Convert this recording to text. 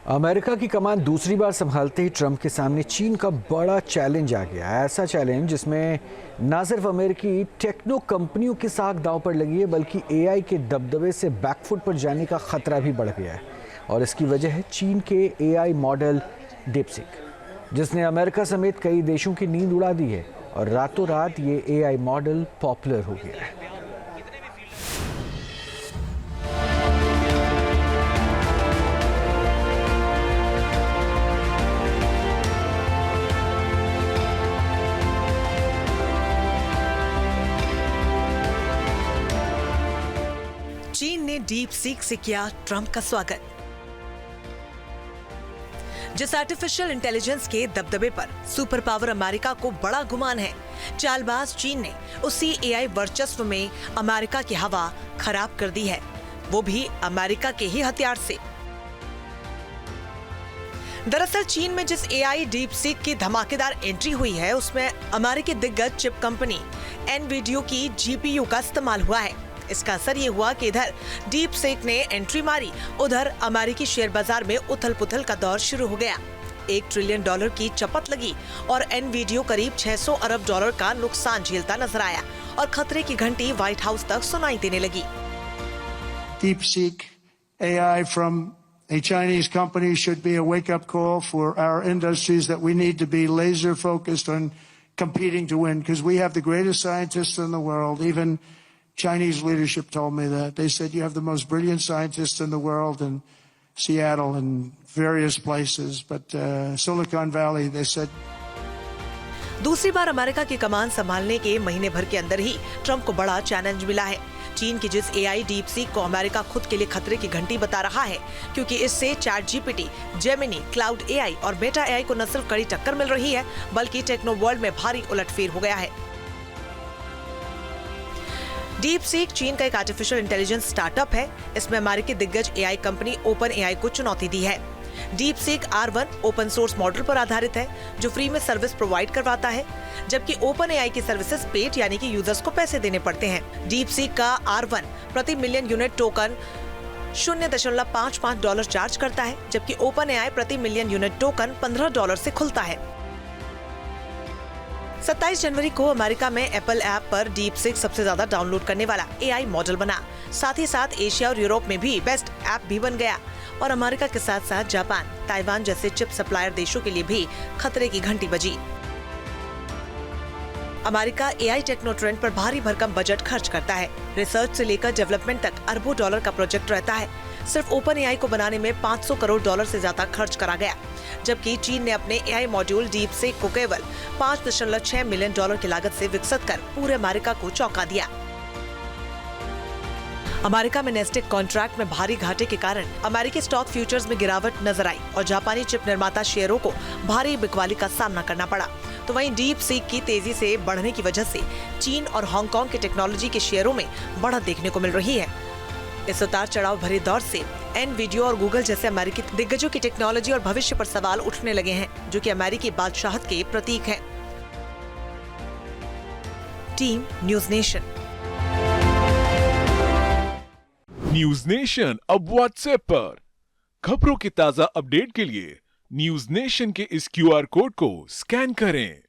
America की कमान दूसरी बार संभालते ही ट्रंप के सामने चीन का बड़ा चैलेंज आ गया। ऐसा चैलेंज जिसमें न सिर्फ अमेरिकी टेक्नो कंपनियों की साख दांव पर लगी है, बल्कि एआई के दबदबे से बैकफुट पर जाने का खतरा भी बढ़ गया है। और इसकी वजह है चीन के एआई मॉडल डीपसीक, जिसने अमेरिका समेत कई देशों की नींद उड़ा दी है और रातों रात ये एआई मॉडल पॉपुलर हो गया है। चीन ने डीप सीक से किया ट्रंप का स्वागत। जिस आर्टिफिशियल इंटेलिजेंस के दबदबे पर सुपर पावर अमेरिका को बड़ा गुमान है, चालबाज चीन ने उसी एआई वर्चस्व में अमेरिका की हवा खराब कर दी है, वो भी अमेरिका के ही हथियार से। दरअसल चीन में जिस एआई डीप सीक की धमाकेदार एंट्री हुई है, उसमें अमेरिकी दिग्गज चिप कंपनी एनवीडियो की जीपीयू का इस्तेमाल हुआ है। इसका असर ये हुआ कि इधर डीप सीक ने एंट्री मारी, उधर अमेरिकी शेयर बाजार में उथल पुथल का दौर शुरू हो गया। $1 ट्रिलियन की चपत लगी और एनवीडियो करीब $600 अरब का नुकसान झेलता नजर आया और खतरे की घंटी व्हाइट हाउस तक सुनाई देने लगी। DeepSeek AI from a Chinese company should be a wake-up call for our industries that we need to be laser focused on competing to win, because we have the greatest scientists in the world. Even Chinese leadership told me that. They said you have the most brilliant scientists in the world in Seattle and various places, but Silicon Valley, they said. दूसरी बार America की कमान संभालने के महीने भर के अंदर ही Trump को बड़ा चैलेंज मिला है। चीन की जिस एआई डीप सीक को अमेरिका खुद के लिए खतरे की घंटी बता रहा है, क्योंकि इससे chat GPT, Gemini, Claude AI और मेटा एआई को न सिर्फ कड़ी टक्कर मिल रही है, बल्कि टेक्नो वर्ल्ड में भारी उलटफेर हो गया है। डीप सीक चीन का एक आर्टिफिशियल इंटेलिजेंस स्टार्टअप है। इसमें अमेरिकी दिग्गज एआई कंपनी ओपन एआई को चुनौती दी है। Deep seek R1 open source model पर आधारित है, जो फ्री में सर्विस प्रोवाइड करवाता है, जबकि ओपन एआई की सर्विसेज पेड यानी कि यूजर्स को पैसे देने पड़ते हैं। डीप सीक का R1 प्रति मिलियन यूनिट टोकन $0.55 चार्ज करता है, जबकि ओपन एआई प्रति मिलियन यूनिट टोकन $15 से खुलता है। 27 जनवरी को अमेरिका में एप्पल ऐप पर डीप सीक सबसे ज्यादा डाउनलोड करने वाला एआई मॉडल बना। साथ ही साथ एशिया और यूरोप में भी बेस्ट ऐप भी बन गया और अमेरिका के साथ साथ जापान, ताइवान जैसे चिप सप्लायर देशों के लिए भी खतरे की घंटी बजी। अमेरिका एआई टेक्नो ट्रेंड पर भारी भरकम बजट खर्च करता है। रिसर्च से लेकर डेवलपमेंट तक अरबों डॉलर का प्रोजेक्ट रहता है। सिर्फ ओपन एआई को बनाने में $500 करोड़ से ज्यादा खर्च करा गया, जबकि चीन ने अपने एआई मॉड्यूल डीप सीक को केवल $5.6 मिलियन की लागत से विकसित कर पूरे अमेरिका को चौंका दिया। अमेरिका में नेस्टेक कॉन्ट्रैक्ट में भारी घाटे के कारण अमेरिकी स्टॉक फ्यूचर्स में गिरावट नजर आई और जापानी चिप निर्माता शेयरों को भारी बिकवाली का सामना करना पड़ा। तो वहीं डीप सीक की तेजी से बढ़ने की वजह से चीन और हांगकांग के टेक्नोलॉजी के शेयरों में बढ़त देखने को मिल रही है। इस उतार चढ़ाव भरे दौर से एनवीडियो और गूगल जैसे अमेरिकी दिग्गजों की टेक्नोलॉजी और भविष्य पर सवाल उठने लगे हैं, जो कि अमेरिकी बादशाहत के प्रतीक हैं। Team news nation. News nation अब व्हाट्सएप पर खबरों की ताजा अपडेट के लिए न्यूज नेशन के इस क्यूआर कोड को स्कैन करें।